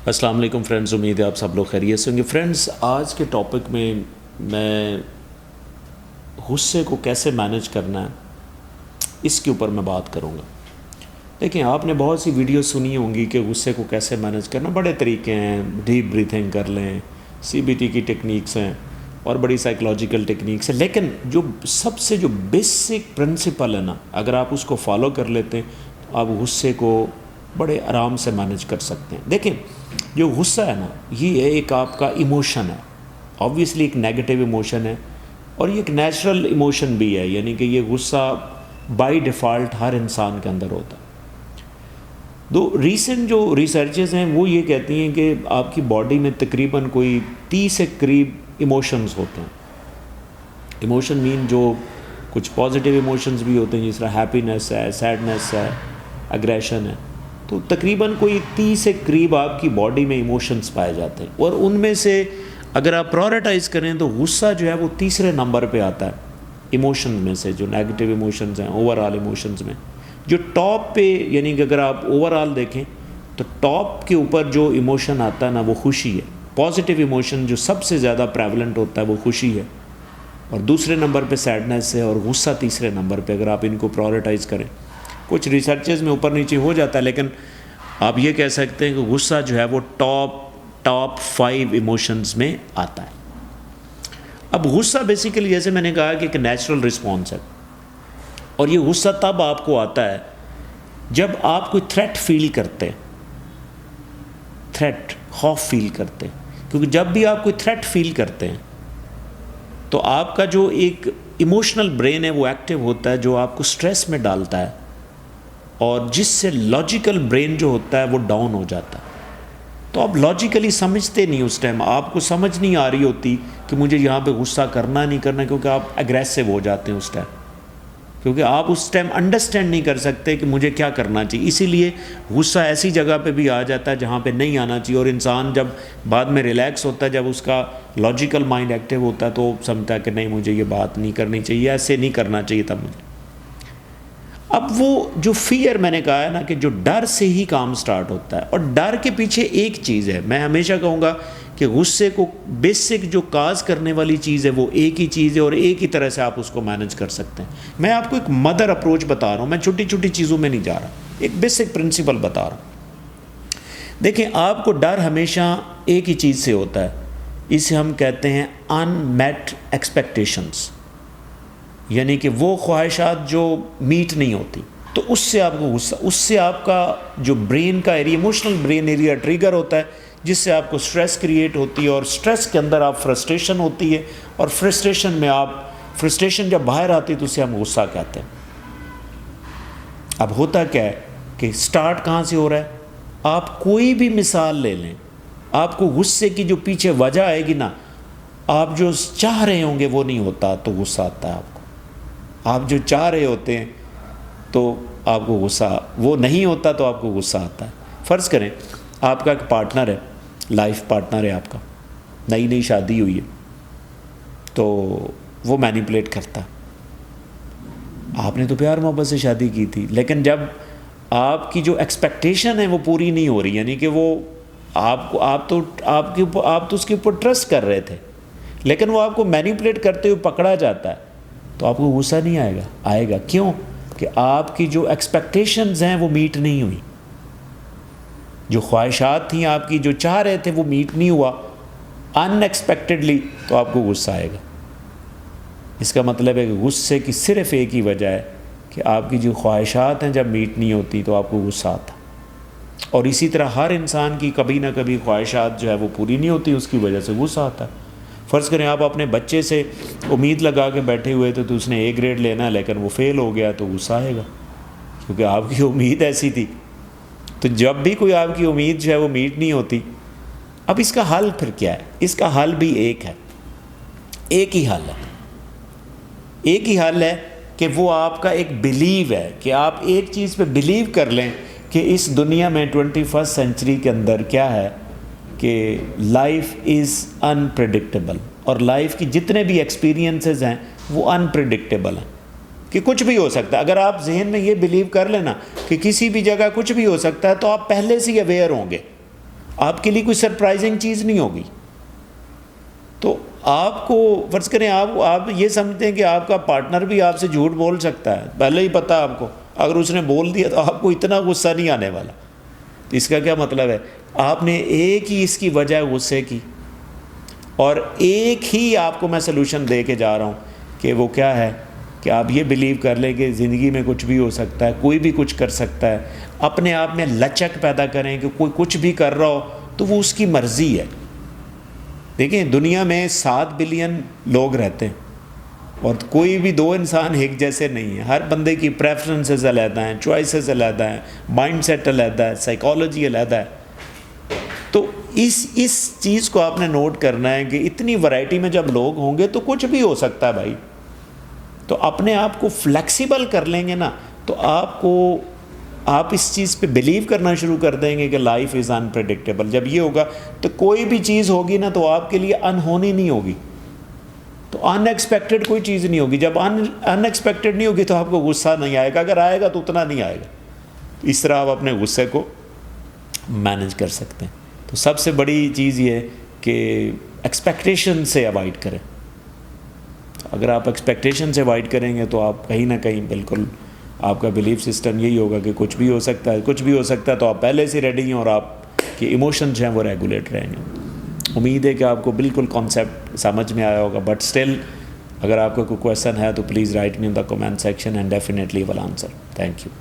السلام علیکم فرینڈز، امید ہے آپ سب لوگ خیریت سے ہوں گے۔ فرینڈز، آج کے ٹاپک میں غصے کو کیسے مینیج کرنا ہے اس کے اوپر میں بات کروں گا۔ دیکھیں، آپ نے بہت سی ویڈیو سنی ہوں گی کہ غصے کو کیسے مینیج کرنا، بڑے طریقے ہیں، ڈیپ بریتھنگ کر لیں، CBT کی ٹیکنیکس ہیں اور بڑی سائیکلوجیکل ٹیکنیکس ہیں، لیکن جو سب سے جو بیسک پرنسپل ہے نا، اگر آپ اس کو فالو کر لیتے ہیں تو آپ غصے کو بڑے آرام سے مینیج کر سکتے ہیں۔ دیکھیں، جو غصہ ہے نا، یہ ایک آپ کا ایموشن ہے، آبویسلی ایک نیگیٹو ایموشن ہے، اور یہ ایک نیچرل ایموشن بھی ہے، یعنی کہ یہ غصہ بائی ڈیفالٹ ہر انسان کے اندر ہوتا ہے۔ ریسنٹ جو ریسرچز ہیں وہ یہ کہتی ہیں کہ آپ کی باڈی میں تقریباً کوئی 30 کے قریب ایموشنز ہوتے ہیں۔ ایموشن مین جو کچھ پازیٹیو ایموشنز بھی ہوتے ہیں، جس طرح ہیپینس ہے، سیڈنس ہے، اگریشن ہے، تو تقریباً کوئی 30 کے قریب آپ کی باڈی میں ایموشنز پائے جاتے ہیں، اور ان میں سے اگر آپ پرائورٹائز کریں تو غصہ جو ہے وہ تیسرے نمبر پہ آتا ہے ایموشن میں سے، جو نیگیٹو ایموشنز ہیں اوور آل ایموشنز میں۔ جو ٹاپ پہ، یعنی کہ اگر آپ اوور آل دیکھیں تو ٹاپ کے اوپر جو ایموشن آتا ہے نا، وہ خوشی ہے۔ پازیٹیو ایموشن جو سب سے زیادہ پریولنٹ ہوتا ہے وہ خوشی ہے، اور دوسرے نمبر پہ سیڈنس ہے، اور غصہ تیسرے نمبر پہ، اگر آپ ان کو پرائورٹائز کریں۔ کچھ ریسرچز میں اوپر نیچے ہو جاتا ہے، لیکن آپ یہ کہہ سکتے ہیں کہ غصہ جو ہے وہ ٹاپ 5 ایموشنز میں آتا ہے۔ اب غصہ بیسیکلی، جیسے میں نے کہا، کہ ایک نیچرل رسپانس ہے، اور یہ غصہ تب آپ کو آتا ہے جب آپ کوئی تھریٹ فیل کرتے ہیں، خوف فیل کرتے ہیں، کیونکہ جب بھی آپ کوئی تھریٹ فیل کرتے ہیں تو آپ کا جو ایک ایموشنل برین ہے وہ ایکٹیو ہوتا ہے، جو آپ کو سٹریس میں ڈالتا ہے، اور جس سے لاجیکل برین جو ہوتا ہے وہ ڈاؤن ہو جاتا ہے۔ تو آپ لاجیکلی سمجھتے نہیں، اس ٹائم آپ کو سمجھ نہیں آ رہی ہوتی کہ مجھے یہاں پہ غصہ کرنا نہیں کرنا، کیونکہ آپ اگریسو ہو جاتے ہیں اس ٹائم، کیونکہ آپ اس ٹائم انڈرسٹینڈ نہیں کر سکتے کہ مجھے کیا کرنا چاہیے۔ اسی لیے غصہ ایسی جگہ پہ بھی آ جاتا ہے جہاں پہ نہیں آنا چاہیے، اور انسان جب بعد میں ریلیکس ہوتا ہے، جب اس کا لاجیکل مائنڈ ایکٹیو ہوتا ہے، تو سمجھتا ہے کہ نہیں، مجھے یہ بات نہیں کرنی چاہیے، ایسے نہیں کرنا چاہیے تب مجھے۔ اب وہ جو فیئر میں نے کہا ہے نا، کہ جو ڈر سے ہی کام سٹارٹ ہوتا ہے، اور ڈر کے پیچھے ایک چیز ہے، میں ہمیشہ کہوں گا کہ غصے کو بیسک جو کاز کرنے والی چیز ہے وہ ایک ہی چیز ہے، اور ایک ہی طرح سے آپ اس کو مینج کر سکتے ہیں۔ میں آپ کو ایک مدر اپروچ بتا رہا ہوں، میں چھوٹی چھوٹی چیزوں میں نہیں جا رہا، ایک بیسک پرنسپل بتا رہا ہوں۔ دیکھیں، آپ کو ڈر ہمیشہ ایک ہی چیز سے ہوتا ہے، اسے ہم کہتے ہیں ان میٹ ایکسپیکٹیشنز، یعنی کہ وہ خواہشات جو میٹ نہیں ہوتی، تو اس سے آپ کو غصہ، اس سے آپ کا جو برین کا area, emotional brain area trigger ہوتا ہے، جس سے آپ کو سٹریس کریٹ ہوتی ہے، اور سٹریس کے اندر آپ فرسٹریشن ہوتی ہے، اور فرسٹریشن جب باہر آتی ہے تو اسے ہم غصہ کہتے ہیں۔ اب ہوتا کیا ہے کہ سٹارٹ کہاں سے ہو رہا ہے؟ آپ کوئی بھی مثال لے لیں، آپ کو غصے کی جو پیچھے وجہ آئے گی نا، آپ جو چاہ رہے ہوں گے وہ نہیں ہوتا تو غصہ آتا ہے آپ کو، آپ جو چاہ رہے ہوتے ہیں تو آپ کو غصہ، وہ نہیں ہوتا تو آپ کو غصہ آتا ہے۔ فرض کریں آپ کا ایک پارٹنر ہے، لائف پارٹنر ہے آپ کا، نئی شادی ہوئی ہے، تو وہ مینیپولیٹ کرتا ہے۔ آپ نے تو پیار محبت سے شادی کی تھی، لیکن جب آپ کی جو ایکسپیکٹیشن ہے وہ پوری نہیں ہو رہی، یعنی کہ وہ آپ تو اس کے اوپر ٹرسٹ کر رہے تھے، لیکن وہ آپ کو مینیپولیٹ کرتے ہوئے پکڑا جاتا ہے، تو آپ کو غصہ نہیں آئے گا۔ کیوں؟ کہ آپ کی جو ایکسپیکٹیشنز ہیں وہ میٹ نہیں ہوئی، جو خواہشات تھیں آپ کی، جو چاہ رہے تھے، وہ میٹ نہیں ہوا ان ایکسپیکٹڈلی، تو آپ کو غصہ آئے گا۔ اس کا مطلب ہے کہ غصے کی صرف ایک ہی وجہ ہے کہ آپ کی جو خواہشات ہیں جب میٹ نہیں ہوتی تو آپ کو غصہ آتا، اور اسی طرح ہر انسان کی کبھی نہ کبھی خواہشات جو ہے وہ پوری نہیں ہوتی، اس کی وجہ سے غصہ آتا ہے۔ فرض کریں آپ اپنے بچے سے امید لگا کے بیٹھے ہوئے تھے، تو اس نے A گریڈ لینا ہے لیکن وہ فیل ہو گیا، تو غصہ آئے گا، کیونکہ آپ کی امید ایسی تھی۔ تو جب بھی کوئی آپ کی امید جو ہے وہ میٹ نہیں ہوتی، اب اس کا حل پھر کیا ہے؟ اس کا حل بھی ایک ہے، ایک ہی حل ہے کہ وہ آپ کا ایک بلیو ہے، کہ آپ ایک چیز پہ بلیو کر لیں کہ اس دنیا میں 21 سینچری کے اندر کیا ہے کہ لائف از انپریڈکٹیبل، اور لائف کی جتنے بھی ایکسپیرینسز ہیں وہ انپریڈکٹیبل ہیں، کہ کچھ بھی ہو سکتا ہے۔ اگر آپ ذہن میں یہ بلیو کر لینا کہ کسی بھی جگہ کچھ بھی ہو سکتا ہے، تو آپ پہلے سے ہی اویئر ہوں گے، آپ کے لیے کوئی سرپرائزنگ چیز نہیں ہوگی. تو آپ کو فرض کریں آپ یہ سمجھتے ہیں کہ آپ کا پارٹنر بھی آپ سے جھوٹ بول سکتا ہے, پہلے ہی پتہ آپ کو, اگر اس نے بول دیا تو آپ کو اتنا غصہ نہیں آنے والا. تو اس کا کیا مطلب ہے؟ آپ نے ایک ہی اس کی وجہ غصے کی, اور ایک ہی آپ کو میں سلوشن دے کے جا رہا ہوں کہ وہ کیا ہے کہ آپ یہ بلیو کر لیں کہ زندگی میں کچھ بھی ہو سکتا ہے, کوئی بھی کچھ کر سکتا ہے. اپنے آپ میں لچک پیدا کریں کہ کوئی کچھ بھی کر رہا ہو تو وہ اس کی مرضی ہے. دیکھیں دنیا میں 7 بلین لوگ رہتے ہیں, اور کوئی بھی 2 انسان ایک جیسے نہیں ہیں. ہر بندے کی پریفرنسز علیحدہ ہیں, چوائسیز علیحدہ ہیں, مائنڈ سیٹ علیحدہ ہے, سائیکالوجی علیحدہ ہے. تو اس چیز کو آپ نے نوٹ کرنا ہے کہ اتنی ورائٹی میں جب لوگ ہوں گے تو کچھ بھی ہو سکتا ہے بھائی. تو اپنے آپ کو فلیکسیبل کر لیں گے نا, تو آپ اس چیز پہ بلیو کرنا شروع کر دیں گے کہ لائف از انپریڈکٹیبل. جب یہ ہوگا تو کوئی بھی چیز ہوگی نا تو آپ کے لیے انہونی نہیں ہوگی, تو ان ایکسپیکٹڈ کوئی چیز نہیں ہوگی. جب ان ایکسپیکٹڈ نہیں ہوگی تو آپ کو غصہ نہیں آئے گا, اگر آئے گا تو اتنا نہیں آئے گا. اس طرح آپ اپنے غصے کو مینج کر سکتے ہیں. تو سب سے بڑی چیز یہ ہے کہ ایکسپیکٹیشن سے اوائڈ کریں. اگر آپ ایکسپیکٹیشن سے اوائڈ کریں گے تو آپ کہیں نہ کہیں بالکل آپ کا بلیف سسٹم یہی ہوگا کہ کچھ بھی ہو سکتا ہے, کچھ بھی ہو سکتا ہے, تو آپ پہلے سے ریڈی ہیں اور آپ کے ایموشنز ہیں وہ ریگولیٹ رہیں گے. امید ہے کہ آپ کو بالکل کانسیپٹ سمجھ میں آیا ہوگا, بٹ اسٹل اگر آپ کا کوئی کویسچن ہے تو please write me in the comment section and definitely will answer. Thank you.